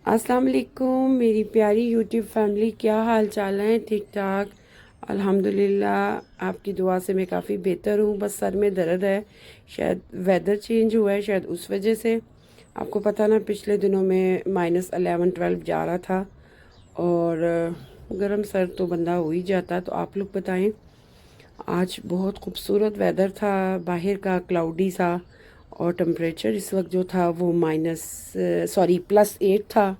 अस्सलाम वालेकुम मेरी प्यारी यूट्यूब फैमिली, क्या हाल चाल है? ठीक ठाक अल्हम्दुलिल्लाह। आपकी दुआ से मैं काफ़ी बेहतर हूँ। बस सर में दर्द है, शायद वेदर चेंज हुआ है, शायद उस वजह से। आपको पता ना, पिछले दिनों में -11 -12 जा रहा था और गर्म सर तो बंदा हो ही जाता। तो आप लोग बताएं। आज बहुत खूबसूरत वेदर था, बाहर का क्लाउडी सा, और टेम्परेचर इस वक्त जो था वो +8 था।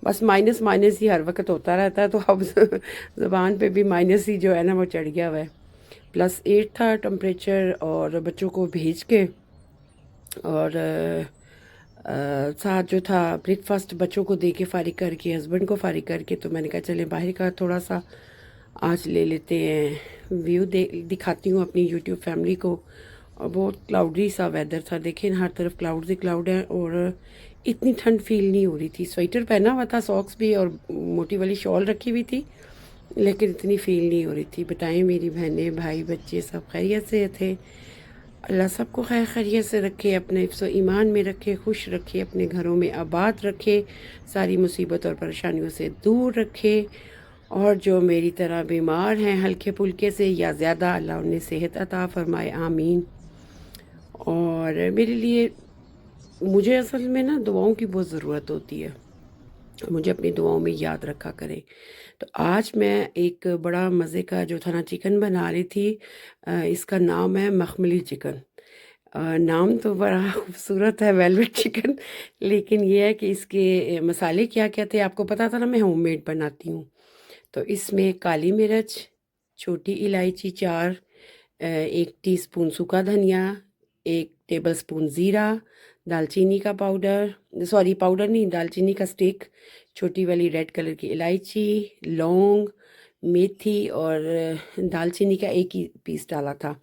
बस माइनस माइनस ही हर वक्त होता रहता है, तो अब ज़बान पे भी माइनस ही जो है ना वो चढ़ गया हुआ है। +8 था टेम्परेचर, और बच्चों को भेज के और साथ जो था ब्रेकफास्ट बच्चों को दे के फारिग करके, हस्बैंड को फारिग करके, तो मैंने कहा चले बाहर का थोड़ा सा आज ले लेते हैं व्यू, दिखाती हूँ अपनी यूट्यूब फैमिली को। और बहुत क्लाउडी सा वेदर था, देखें हर तरफ क्लाउड ही क्लाउड है, और इतनी ठंड फील नहीं हो रही थी। स्वेटर पहना हुआ था, सॉक्स भी, और मोटी वाली शॉल रखी हुई थी, लेकिन इतनी फील नहीं हो रही थी। बताएं मेरी बहनें भाई बच्चे सब खैरियत से थे? अल्लाह सबको खैर खैरियत से रखे, अपने हिफ्ज़ ईमान में रखे, खुश रखे, अपने घरों में आबाद रखे, सारी मुसीबत और परेशानियों से दूर रखे। और जो मेरी तरह बीमार हैं हल्के फुल्के से या ज़्यादा, अल्लाह उन्हें सेहत अता फरमाए, आमीन। और मेरे लिए, मुझे असल में ना दुआओं की बहुत ज़रूरत होती है, मुझे अपनी दुआओं में याद रखा करें। तो आज मैं एक बड़ा मज़े का जो था ना चिकन बना रही थी। इसका नाम है मखमली चिकन। नाम तो बड़ा खूबसूरत है, वेलवेट चिकन। लेकिन ये है कि इसके मसाले क्या क्या थे, आपको पता था ना मैं होममेड बनाती हूँ। तो इसमें काली मिर्च, छोटी इलायची 4, 1 टीस्पून सूखा धनिया, 1 टेबलस्पून ज़ीरा, दालचीनी का पाउडर, सॉरी पाउडर नहीं, दालचीनी का स्टिक, छोटी वाली रेड कलर की इलायची, लौंग, मेथी, और दालचीनी का एक ही पीस डाला था।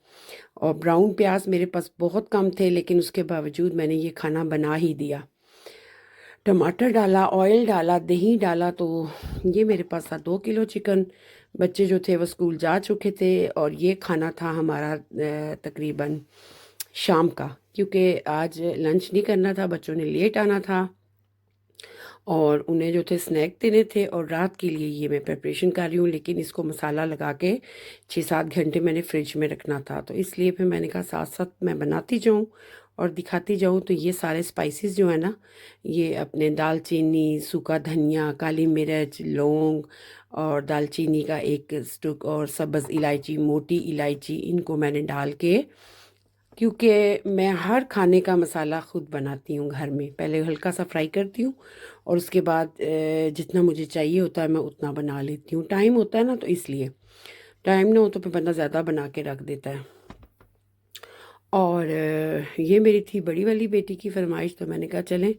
और ब्राउन प्याज मेरे पास बहुत कम थे, लेकिन उसके बावजूद मैंने ये खाना बना ही दिया। टमाटर डाला, ऑयल डाला, दही डाला, तो ये मेरे पास था 2 किलो चिकन। बच्चे जो थे वो स्कूल जा चुके थे, और ये खाना था हमारा तकरीबन शाम का, क्योंकि आज लंच नहीं करना था, बच्चों ने लेट आना था और उन्हें जो थे स्नैक देने थे, और रात के लिए ये मैं प्रिपरेशन कर रही हूँ। लेकिन इसको मसाला लगा के 6-7 घंटे मैंने फ्रिज में रखना था, तो इसलिए फिर मैंने कहा साथ साथ मैं बनाती जाऊँ और दिखाती जाऊँ। तो ये सारे स्पाइसेस जो है ना, ये अपने दालचीनी, सूखा धनिया, काली मिर्च, लौंग, और दालचीनी का एक स्टुक, और सब्ज़ इलायची, मोटी इलायची, इनको मैंने डाल के, क्योंकि मैं हर खाने का मसाला ख़ुद बनाती हूँ घर में। पहले हल्का सा फ्राई करती हूँ, और उसके बाद जितना मुझे चाहिए होता है मैं उतना बना लेती हूँ। टाइम होता है ना, तो इसलिए। टाइम ना हो तो फिर बंदा ज़्यादा बना के रख देता है। और ये मेरी थी बड़ी वाली बेटी की फरमाइश, तो मैंने कहा चलें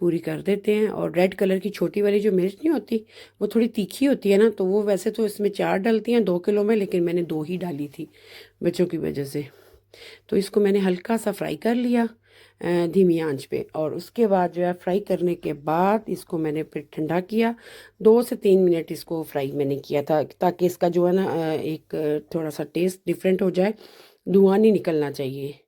पूरी कर देते हैं। और रेड कलर की छोटी वाली जो मिर्च नहीं होती, वो थोड़ी तीखी होती है ना, तो वो वैसे तो इसमें 4 डलती हैं 2 किलो में, लेकिन मैंने 2 ही डाली थी बच्चों की वजह से। तो इसको मैंने हल्का सा फ्राई कर लिया धीमी आंच पे, और उसके बाद जो है फ्राई करने के बाद इसको मैंने फिर ठंडा किया। 2 से 3 मिनट इसको फ्राई मैंने किया था, ताकि इसका जो है ना एक थोड़ा सा टेस्ट डिफरेंट हो जाए। धुआं नहीं निकलना चाहिए,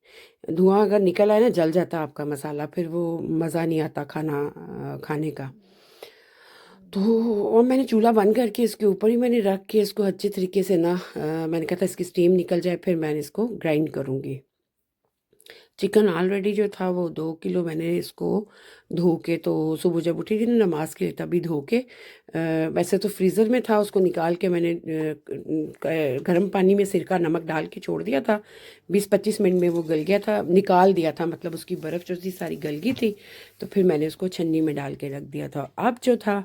धुआं अगर निकल आए ना जल जाता है आपका मसाला, फिर वो मज़ा नहीं आता खाने का। तो और मैंने चूल्हा बंद करके इसके ऊपर ही मैंने रख के इसको अच्छे तरीके से ना, मैंने कहा था इसकी स्टीम निकल जाए, फिर मैंने इसको ग्राइंड करूँगी। चिकन ऑलरेडी जो था वो 2 किलो मैंने इसको धो के, तो सुबह जब उठी थी ना नमाज के लिए तभी धो के, वैसे तो फ्रीज़र में था, उसको निकाल के मैंने गर्म पानी में सिरका नमक डाल के छोड़ दिया था। 20-25 मिनट में वो गल गया था, निकाल दिया था, मतलब उसकी बर्फ़ जो थी सारी गल गई थी। तो फिर मैंने उसको छन्नी में डाल के रख दिया था। अब जो था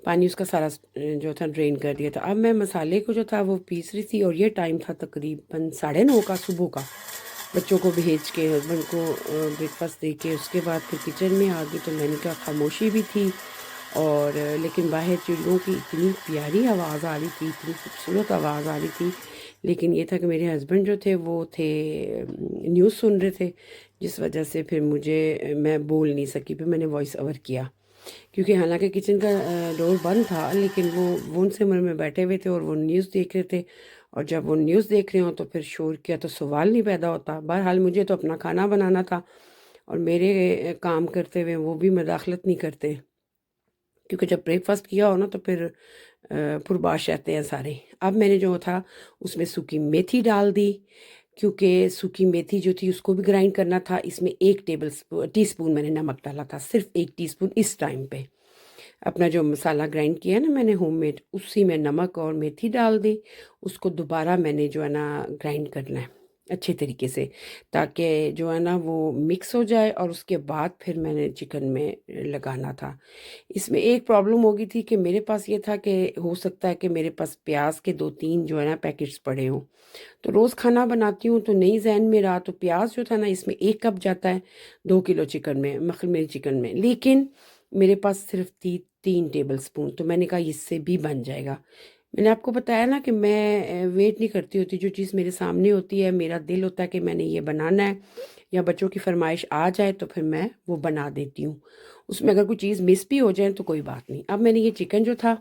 पानी उसका सारा जो था ड्रेन कर दिया था। अब मैं मसाले को जो था वो पीस रही थी, और ये टाइम था तकरीबन 9:30 का सुबह का। बच्चों को भेज के, हस्बैंड को ब्रेकफास्ट दे के, उसके बाद फिर किचन में आ गई। तो मैंने कहा खामोशी भी थी, और लेकिन बाहर चिड़ियों की इतनी प्यारी आवाज़ आ रही थी, इतनी खूबसूरत आवाज़ आ रही थी। लेकिन ये था कि मेरे हस्बैंड जो थे वो थे न्यूज़ सुन रहे थे, जिस वजह से फिर मैं बोल नहीं सकी, फिर मैंने वॉइस ओवर किया। क्योंकि हालांकि किचन का डोर बंद था, लेकिन वो उनसे उम्र में बैठे हुए थे और वो न्यूज़ देख रहे थे। और जब वो न्यूज़ देख रहे हो तो फिर शोर किया तो सवाल नहीं पैदा होता। बहरहाल मुझे तो अपना खाना बनाना था, और मेरे काम करते हुए वो भी मदाखलत नहीं करते। क्योंकि जब ब्रेकफास्ट किया हो ना तो फिर पुरबाश रहते हैं सारे। अब मैंने जो था उसमें सूखी मेथी डाल दी, क्योंकि सूखी मेथी जो थी उसको भी ग्राइंड करना था। इसमें 1 टीस्पून मैंने नमक डाला था, सिर्फ 1 टीस्पून इस टाइम पे। अपना जो मसाला ग्राइंड किया ना मैंने होममेड, उसी में नमक और मेथी डाल दी। उसको दोबारा मैंने जो है ना ग्राइंड करना है अच्छे तरीके से, ताकि जो है ना वो मिक्स हो जाए, और उसके बाद फिर मैंने चिकन में लगाना था। इसमें एक प्रॉब्लम हो गई थी कि मेरे पास ये था कि हो सकता है कि मेरे पास प्याज के 2-3 जो है ना पैकेट्स पड़े हों। तो रोज़ खाना बनाती हूँ तो नहीं जहन में रहा, तो प्याज जो था ना इसमें 1 कप जाता है 2 किलो चिकन में, मखमली चिकन में। लेकिन मेरे पास सिर्फ 3 टेबल स्पून, तो मैंने कहा इससे भी बन जाएगा। मैंने आपको बताया ना कि मैं वेट नहीं करती होती, जो चीज़ मेरे सामने होती है मेरा दिल होता है कि मैंने ये बनाना है, या बच्चों की फरमाइश आ जाए तो फिर मैं वो बना देती हूँ। उसमें अगर कोई चीज़ मिस भी हो जाए तो कोई बात नहीं। अब मैंने ये चिकन जो था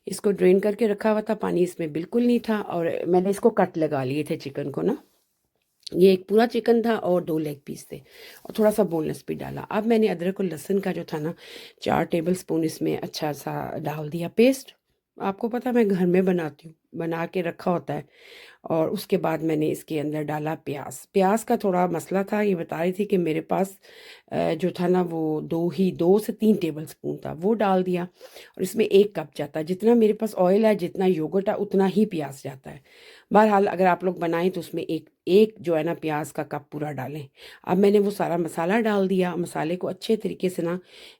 इसको ड्रेन करके रखा हुआ था, पानी इसमें बिल्कुल नहीं था, और मैंने इसको कट लगा लिए थे चिकन को ना। ये एक पूरा चिकन था और 2 लेग पीस थे, और थोड़ा सा बोनलेस भी डाला। अब मैंने अदरक और लहसुन का जो था ना 4 टेबल स्पून इसमें अच्छा सा डाल दिया पेस्ट। आपको पता मैं घर में बनाती हूँ, बना के रखा होता है। और उसके बाद मैंने इसके अंदर डाला प्याज। प्याज का थोड़ा मसला था, ये बता रही थी कि मेरे पास जो था ना वो 2 से 3 टेबल स्पून था, वो डाल दिया। और इसमें 1 कप जाता है, जितना मेरे पास ऑयल है जितना योगर्ट है उतना ही प्याज जाता है। बहरहाल अगर आप लोग बनाएं तो उसमें एक एक जो है ना प्याज का कप पूरा डालें। अब मैंने वो सारा मसाला डाल दिया। मसाले को अच्छे तरीके से ना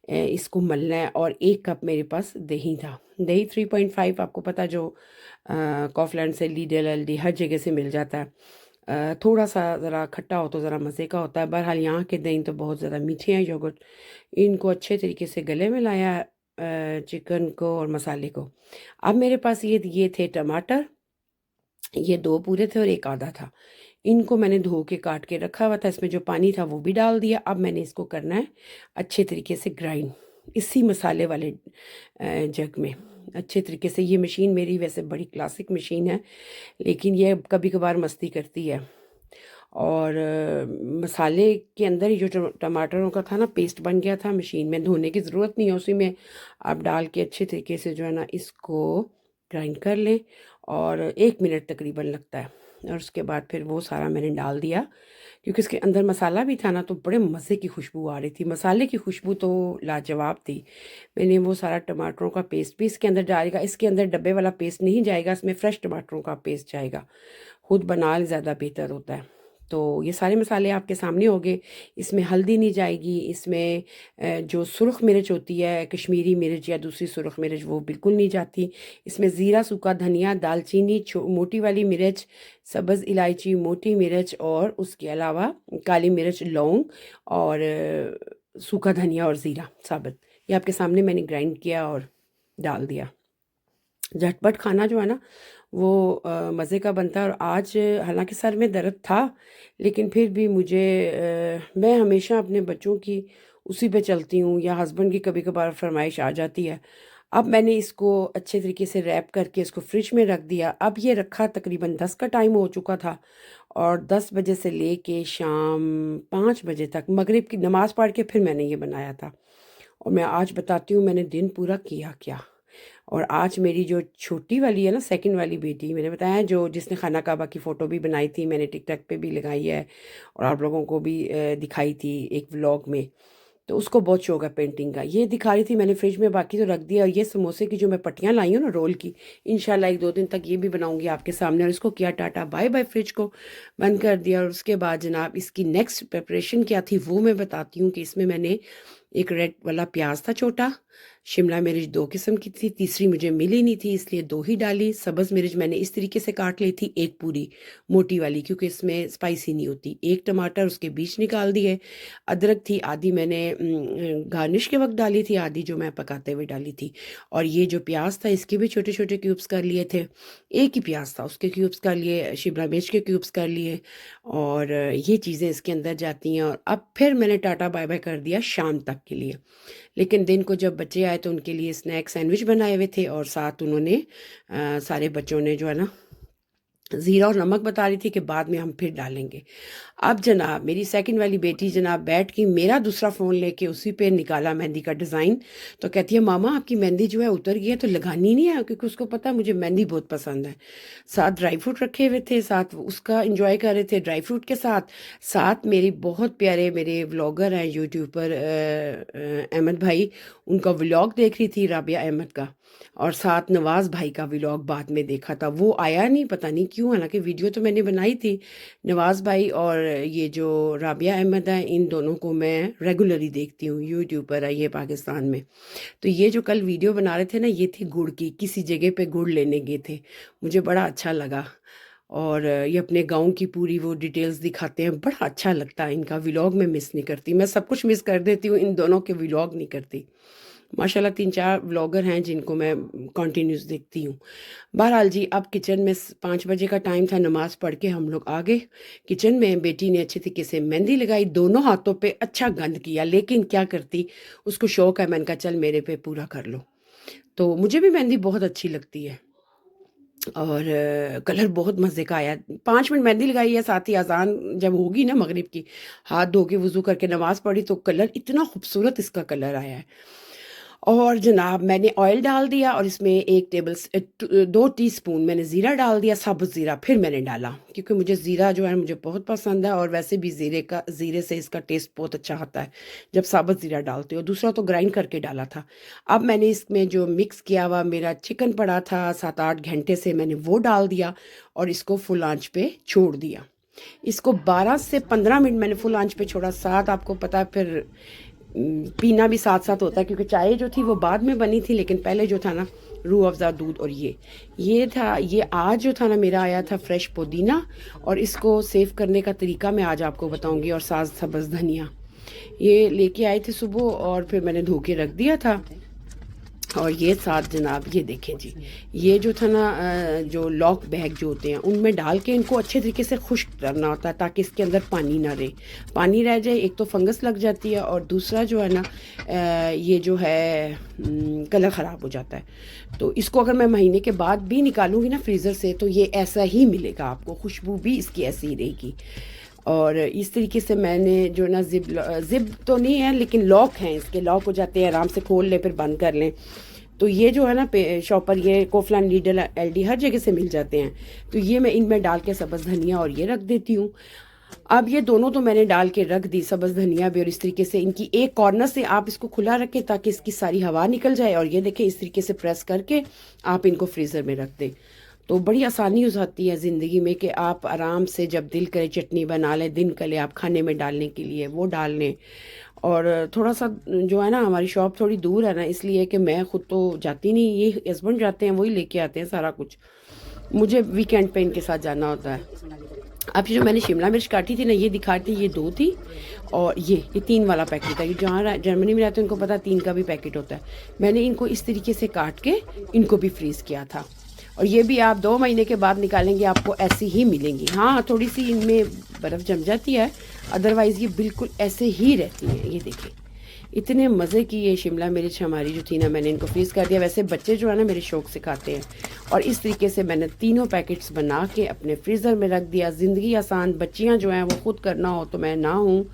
इसको मलना है। और 1 कप मेरे पास दही था, दही 3.5, आपको पता जो कॉफलैंड से, लीडल एल्डी हर जगह से मिल जाता है। थोड़ा सा ज़रा खट्टा हो तो ज़रा मज़े का होता है। बहरहाल यहाँ के दही तो बहुत ज़्यादा मीठे हैं योगर्ट। इनको अच्छे तरीके से गले में लाया चिकन को और मसाले को। अब मेरे पास ये थे टमाटर, ये 2 पूरे थे और एक आधा था। इनको मैंने धो के काट के रखा हुआ था, इसमें जो पानी था वो भी डाल दिया। अब मैंने इसको करना है अच्छे तरीके से ग्राइंड, इसी मसाले वाले जग में अच्छे तरीके से। ये मशीन मेरी वैसे बड़ी क्लासिक मशीन है, लेकिन ये कभी कभार मस्ती करती है। और मसाले के अंदर ही जो टमाटरों का था ना पेस्ट बन गया था, मशीन में धोने की ज़रूरत नहीं है, उसी में आप डाल के अच्छे तरीके से जो है ना इसको ग्राइंड कर लें। और 1 मिनट तकरीबन लगता है। और उसके बाद फिर वो सारा मैंने डाल दिया, क्योंकि इसके अंदर मसाला भी था ना तो बड़े मज़े की खुशबू आ रही थी। मसाले की खुशबू तो लाजवाब थी। मैंने वो सारा टमाटरों का पेस्ट भी इसके अंदर डालेगा। इसके अंदर डब्बे वाला पेस्ट नहीं जाएगा, इसमें फ्रेश टमाटरों का पेस्ट जाएगा। खुद बना ज़्यादा बेहतर होता है। तो ये सारे मसाले आपके सामने हो गए। इसमें हल्दी नहीं जाएगी, इसमें जो सुरख मिर्च होती है, कश्मीरी मिर्च या दूसरी सुरख मिर्च, वो बिल्कुल नहीं जाती। इसमें ज़ीरा, सूखा धनिया, दालचीनी, मोटी वाली मिर्च, सब्ज़ इलायची, मोटी मिर्च, और उसके अलावा काली मिर्च, लौंग, और सूखा धनिया और ज़ीरा साबुत, ये आपके सामने मैंने ग्राइंड किया और डाल दिया। झटपट खाना जो है ना वो मज़े का बनता है। और आज हालांकि सर में दर्द था, लेकिन फिर भी मैं हमेशा अपने बच्चों की उसी पे चलती हूँ, या हस्बैंड की कभी कभार फरमाइश आ जाती है। अब मैंने इसको अच्छे तरीके से रैप करके इसको फ्रिज में रख दिया। अब ये रखा तकरीबन 10 का टाइम हो चुका था, और 10 बजे से लेके शाम 5 बजे तक मगरिब की नमाज़ पढ़ के फिर मैंने ये बनाया था। और मैं आज बताती हूँ मैंने दिन पूरा किया क्या। और आज मेरी जो छोटी वाली है ना, सेकंड वाली बेटी, मैंने बताया जो जिसने खाना काबा की फ़ोटो भी बनाई थी, मैंने टिकटॉक पे भी लगाई है और आप लोगों को भी दिखाई थी एक व्लॉग में। तो उसको बहुत शौक है पेंटिंग का। ये दिखा रही थी मैंने फ्रिज में, बाकी तो रख दिया। और ये समोसे की जो मैं पट्टियाँ लाई हूँ ना रोल की, इंशाल्लाह 1-2 दिन तक ये भी बनाऊंगी आपके सामने। और इसको किया टाटा बाय बाय, फ्रिज को बंद कर दिया। और उसके बाद जनाब इसकी नेक्स्ट प्रिपरेशन क्या थी वो मैं बताती हूँ। कि इसमें मैंने एक रेड वाला प्याज था छोटा, शिमला मिर्च 2 किस्म की थी, तीसरी मुझे मिली नहीं थी इसलिए 2 ही डाली। सब्ज़ मिर्च मैंने इस तरीके से काट ली थी, एक पूरी मोटी वाली, क्योंकि इसमें स्पाइसी नहीं होती। एक टमाटर उसके बीज निकाल दिए। अदरक थी आधी मैंने गार्निश के वक्त डाली थी, आधी जो मैं पकाते हुए डाली थी। और ये जो प्याज था इसके भी छोटे छोटे क्यूब्स कर लिए थे। एक ही प्याज था उसके क्यूब्स कर लिए, शिमला मिर्च के क्यूब्स कर लिए। और ये चीज़ें इसके अंदर जाती हैं। और अब फिर मैंने टाटा बाय बाय कर दिया शाम तक के लिए। लेकिन दिन को जब बच्चे आए तो उनके लिए स्नैक सैंडविच बनाए हुए थे, और साथ उन्होंने सारे बच्चों ने जो है ना ज़ीरा और नमक बता रही थी कि बाद में हम फिर डालेंगे। अब जनाब मेरी सेकंड वाली बेटी जनाब बैठ के मेरा दूसरा फ़ोन लेके उसी पे निकाला मेहंदी का डिज़ाइन। तो कहती है मामा आपकी मेहंदी जो है उतर गई है तो लगानी नहीं है, क्योंकि उसको पता है मुझे मेहंदी बहुत पसंद है। साथ ड्राई फ्रूट रखे हुए थे, साथ वो उसका इंजॉय कर रहे थे ड्राई फ्रूट के साथ। साथ मेरी बहुत प्यारे मेरे व्लॉगर हैं यूट्यूब पर अहमद भाई, उनका व्लॉग देख रही थी राबिया अहमद का। और साथ नवाज़ भाई का व्लॉग बाद में देखा था, वो आया नहीं पता नहीं क्यों, हालांकि वीडियो तो मैंने बनाई थी। नवाज़ भाई और ये जो राबिया अहमद है इन दोनों को मैं रेगुलरली देखती हूँ, यूट्यूब पर है ये पाकिस्तान में। तो ये जो कल वीडियो बना रहे थे ना, ये थी गुड़ की, किसी जगह पे गुड़ लेने गए थे, मुझे बड़ा अच्छा लगा। और ये अपने गांव की पूरी वो डिटेल्स दिखाते हैं, बड़ा अच्छा लगता है इनका व्लॉग। मैं मिस नहीं करती, मैं सब कुछ मिस कर देती हूँ, इन दोनों के व्लॉग नहीं करती। माशाल्लाह 3-4 व्लॉगर हैं जिनको मैं कंटिन्यूस देखती हूँ। बहरहाल जी अब किचन में 5 बजे का टाइम था, नमाज़ पढ़ के हम लोग आ गए किचन में। बेटी ने अच्छे तरीके से मेहंदी लगाई, दोनों हाथों पे अच्छा गंद किया, लेकिन क्या करती, उसको शौक है, मैंने कहा चल मेरे पे पूरा कर लो। तो मुझे भी मेहंदी बहुत अच्छी लगती है। और कलर बहुत मज़े का आया। 5 मिनट मेहंदी लगाई है, साथ ही अज़ान जब होगी ना मगरिब की, हाथ धो के वज़ू करके नमाज़ पढ़ी तो कलर इतना खूबसूरत इसका कलर आया है। और जनाब मैंने ऑयल डाल दिया और इसमें 2 टीस्पून मैंने ज़ीरा डाल दिया, साबुत ज़ीरा फिर मैंने डाला, क्योंकि मुझे ज़ीरा जो है मुझे बहुत पसंद है, और वैसे भी ज़ीरे से इसका टेस्ट बहुत अच्छा आता है जब साबुत ज़ीरा डालते हो। दूसरा तो ग्राइंड करके डाला था। अब मैंने इसमें जो मिक्स किया हुआ मेरा चिकन पड़ा था 7-8 घंटे से, मैंने वो डाल दिया और इसको फुल आंच पे छोड़ दिया। इसको 12 से 15 मिनट मैंने फुल आंच पे छोड़ा। साथ आपको पता है फिर पीना भी साथ साथ होता है, क्योंकि चाय जो थी वो बाद में बनी थी, लेकिन पहले जो था ना रूह अफ़ज़ा दूध। और ये था, ये आज जो था ना मेरा आया था फ्रेश पुदीना, और इसको सेव करने का तरीका मैं आज आपको बताऊंगी। और साथ सब्ज़ धनिया ये लेके आए थे सुबह, और फिर मैंने धो के रख दिया था। और ये साथ जनाब ये देखें जी, ये जो था ना जो लॉक बैग जो होते हैं उनमें डाल के इनको अच्छे तरीके से खुश्क करना होता है, ताकि इसके अंदर पानी ना रहे। पानी रह जाए एक तो फंगस लग जाती है, और दूसरा जो है ना ये जो है कलर ख़राब हो जाता है। तो इसको अगर मैं महीने के बाद भी निकालूंगी ना फ्रीज़र से तो ये ऐसा ही मिलेगा आपको, खुशबू भी इसकी ऐसी ही रहेगी। और इस तरीके से मैंने जो ना जिप तो नहीं है, लेकिन लॉक हैं, इसके लॉक हो जाते हैं, आराम से खोल लें फिर बंद कर लें। तो ये जो है ना शॉपर, ये कोफलान लीडल एलडी हर जगह से मिल जाते हैं। तो ये मैं इनमें डाल के सब्ज़ धनिया और ये रख देती हूँ। अब ये दोनों तो मैंने डाल के रख दी, सब्ज़ धनिया भी, और इस तरीके से इनकी एक कॉर्नर से आप इसको खुला रखें ताकि इसकी सारी हवा निकल जाए। और ये देखें इस तरीके से प्रेस करके आप इनको फ्रीज़र में रख दें, तो बड़ी आसानी हो जाती है ज़िंदगी में कि आप आराम से जब दिल करे चटनी बना लें, दिन कले आप खाने में डालने के लिए वो डाल लें। और थोड़ा सा जो है ना हमारी शॉप थोड़ी दूर है ना, इसलिए कि मैं ख़ुद तो जाती नहीं, ये हस्बैंड जाते हैं, वही लेके आते हैं सारा कुछ, मुझे वीकेंड पे इनके साथ जाना होता है। अब जो मैंने शिमला मिर्च काटी थी ना, ये दिखाती, ये 2 थी, और ये 3 वाला पैकेट है। ये जहाँ जर्मनी में रहते हैं उनको पता है 3 का भी पैकेट होता है। मैंने इनको इस तरीके से काट के इनको भी फ्रीज़ किया था, और ये भी आप 2 महीने के बाद निकालेंगे आपको ऐसी ही मिलेंगी। हाँ थोड़ी सी इनमें बर्फ़ जम जाती है, अदरवाइज़ ये बिल्कुल ऐसे ही रहती है। ये देखिए इतने मज़े की ये शिमला मिर्च हमारी जो थी ना, मैंने इनको फ्रीज़ कर दिया। वैसे बच्चे जो है ना मेरे शौक से खाते हैं, और इस तरीके से मैंने तीनों पैकेट्स बना के अपने फ्रीज़र में रख दिया। ज़िंदगी आसान, बच्चियाँ जो हैं वो ख़ुद करना हो तो मैं ना हूँ,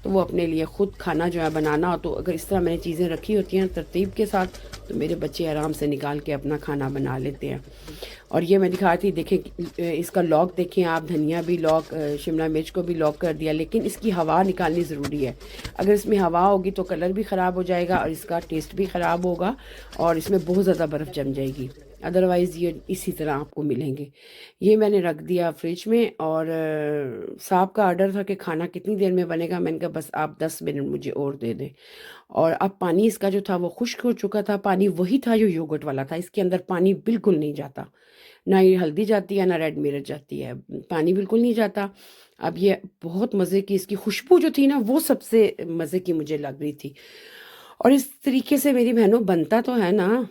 तो वो अपने लिए ख़ुद खाना जो है बनाना हो, तो अगर इस तरह मैंने चीज़ें रखी होती हैं तरतीब के साथ, तो मेरे बच्चे आराम से निकाल के अपना खाना बना लेते हैं। और ये मैं दिखा रही थी, देखें इसका लॉक देखें आप, धनिया भी लॉक, शिमला मिर्च को भी लॉक कर दिया, लेकिन इसकी हवा निकालनी ज़रूरी है। अगर इसमें हवा होगी तो कलर भी ख़राब हो जाएगा और इसका टेस्ट भी ख़राब होगा, और इसमें बहुत ज़्यादा बर्फ़ जम जाएगी, अदरवाइज़ ये इसी तरह आपको मिलेंगे। ये मैंने रख दिया फ्रिज में। और साहब का ऑर्डर था कि खाना कितनी देर में बनेगा, मैंने कहा बस आप 10 मिनट मुझे और दे दें। और अब पानी इसका जो था वो खुश्क हो चुका था, पानी वही था जो योगर्ट वाला था, इसके अंदर पानी बिल्कुल नहीं जाता, ना ये हल्दी जाती है ना रेड मिर्च जाती है, पानी बिल्कुल नहीं जाता। अब ये बहुत मज़े की, इसकी खुशबू जो थी ना वो सबसे मज़े की मुझे लग रही थी। और इस तरीके से मेरी बहनों बनता तो है ना,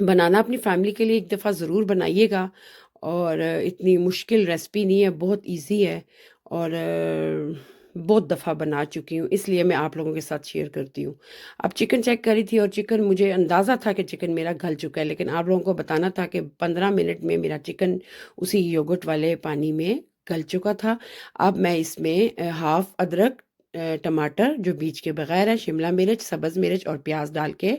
बनाना अपनी फैमिली के लिए एक दफ़ा ज़रूर बनाइएगा। और इतनी मुश्किल रेसिपी नहीं है, बहुत इजी है। और बहुत दफ़ा बना चुकी हूँ, इसलिए मैं आप लोगों के साथ शेयर करती हूँ। अब चिकन चेक करी थी और चिकन मुझे अंदाज़ा था कि चिकन मेरा गल चुका है, लेकिन आप लोगों को बताना था कि 15 मिनट में मेरा चिकन उसी योगर्ट वाले पानी में गल चुका था। अब मैं इसमें हाफ़ अदरक, टमाटर जो बीज के बगैर है, शिमला मिर्च, सब्ज़ मिर्च और प्याज डाल के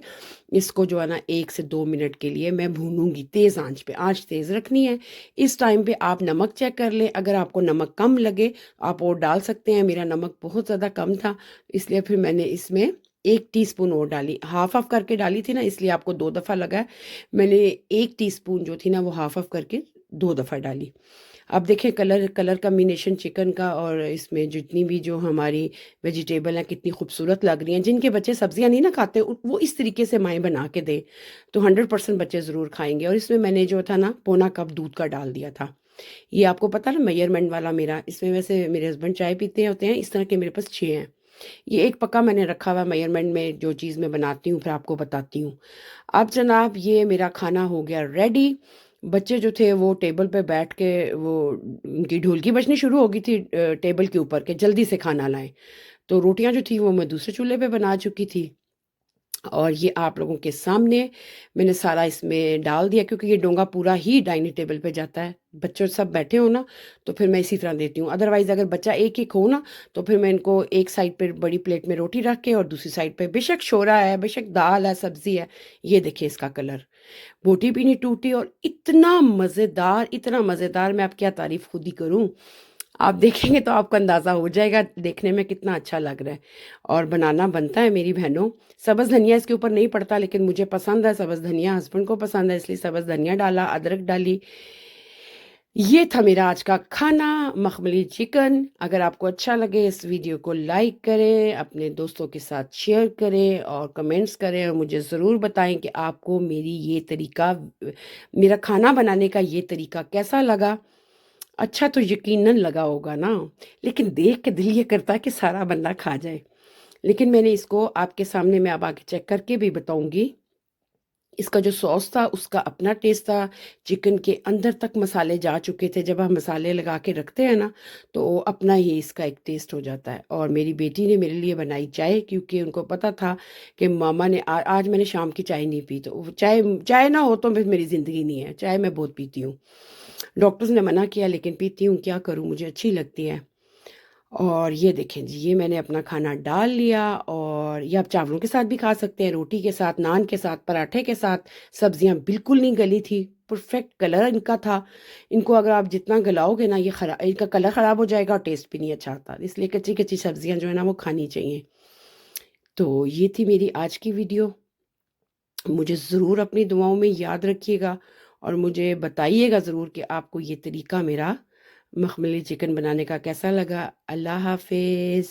इसको जो है ना 1 से 2 मिनट के लिए मैं भूनूंगी तेज़ आंच पे। आंच तेज़ रखनी है। इस टाइम पे आप नमक चेक कर लें, अगर आपको नमक कम लगे आप और डाल सकते हैं। मेरा नमक बहुत ज़्यादा कम था, इसलिए फिर मैंने इसमें 1 टीस्पून और डाली। हाफ़ हाफ़ करके डाली थी ना, इसलिए आपको 2 दफ़ा लगा है। मैंने 1 टीस्पून जो थी ना वो हाफ़ हाफ़ करके 2 दफ़ा डाली। अब देखिए कलर कलर कॉम्बिनेशन चिकन का और इसमें जितनी भी जो हमारी वेजिटेबल हैं कितनी खूबसूरत लग रही हैं। जिनके बच्चे सब्जियां नहीं ना खाते वो इस तरीके से माएँ बना के दें तो 100% बच्चे ज़रूर खाएंगे। और इसमें मैंने जो था ना पौना कप दूध का डाल दिया था। ये आपको पता ना मेजरमेंट वाला मेरा, इसमें वैसे मेरे हस्बैंड चाय पीते होते हैं, इस तरह के मेरे पास 6 हैं। ये एक पक्का मैंने रखा हुआ मेजरमेंट में, जो चीज़ मैं बनाती हूँ फिर आपको बताती हूँ। अब जनाब ये मेरा खाना हो गया रेडी। बच्चे जो थे वो टेबल पे बैठ के वो उनकी ढोलकी बजनी शुरू हो गई थी टेबल के ऊपर के जल्दी से खाना लाएं। तो रोटियां जो थी वो मैं दूसरे चूल्हे पे बना चुकी थी और ये आप लोगों के सामने मैंने सारा इसमें डाल दिया, क्योंकि ये डोंगा पूरा ही डाइनिंग टेबल पे जाता है। बच्चे सब बैठे हो ना तो फिर मैं इसी तरह देती हूँ। अदरवाइज़ अगर बच्चा एक एक हो ना तो फिर मैं इनको एक साइड पे बड़ी प्लेट में रोटी रख के और दूसरी साइड पे बेशक शोरा है, बेशक दाल है, सब्जी है। ये देखिए इसका कलर, बोटी भी नहीं टूटी और इतना मज़ेदार, मैं अब क्या तारीफ़ खुद ही करूँ। आप देखेंगे तो आपको अंदाज़ा हो जाएगा देखने में कितना अच्छा लग रहा है। और बनाना बनता है मेरी बहनों। सब्ज़ धनिया इसके ऊपर नहीं पड़ता, लेकिन मुझे पसंद है सब्ज़ धनिया, हस्बैंड को पसंद है, इसलिए सब्ज़ धनिया डाला, अदरक डाली। ये था मेरा आज का खाना, मखमली चिकन। अगर आपको अच्छा लगे इस वीडियो को लाइक करें, अपने दोस्तों के साथ शेयर करें और कमेंट्स करें और मुझे ज़रूर बताएं कि आपको मेरा खाना बनाने का ये तरीका कैसा लगा। अच्छा तो यकीनन लगा होगा ना, लेकिन देख के दिल ये करता है कि सारा बंदा खा जाए। लेकिन मैंने इसको आपके सामने मैं अब आगे चेक करके भी बताऊंगी। इसका जो सॉस था उसका अपना टेस्ट था, चिकन के अंदर तक मसाले जा चुके थे। जब हम मसाले लगा के रखते हैं ना तो अपना ही इसका एक टेस्ट हो जाता है। और मेरी बेटी ने मेरे लिए बनाई चाय, क्योंकि उनको पता था कि मामा ने आज मैंने शाम की चाय नहीं पी, तो चाय चाय ना हो तो फिर मेरी ज़िंदगी नहीं है। चाय मैं बहुत पीती हूँ, डॉक्टर्स ने मना किया लेकिन पीती हूँ, क्या करूँ, मुझे अच्छी लगती है। और ये देखें जी, ये मैंने अपना खाना डाल लिया और ये आप चावलों के साथ भी खा सकते हैं, रोटी के साथ, नान के साथ, पराठे के साथ। सब्जियां बिल्कुल नहीं गली थी, परफेक्ट कलर इनका था। इनको अगर आप जितना गलाओगे ना ये इनका कलर ख़राब हो जाएगा और टेस्ट भी नहीं अच्छा आता, इसलिए कच्ची कच्ची सब्जियां जो है ना वो खानी चाहिए। तो ये थी मेरी आज की वीडियो। मुझे ज़रूर अपनी दुआओं में याद रखिएगा और मुझे बताइएगा ज़रूर कि आपको ये तरीका मेरा मखमली चिकन बनाने का कैसा लगा। अल्लाह हाफिज़।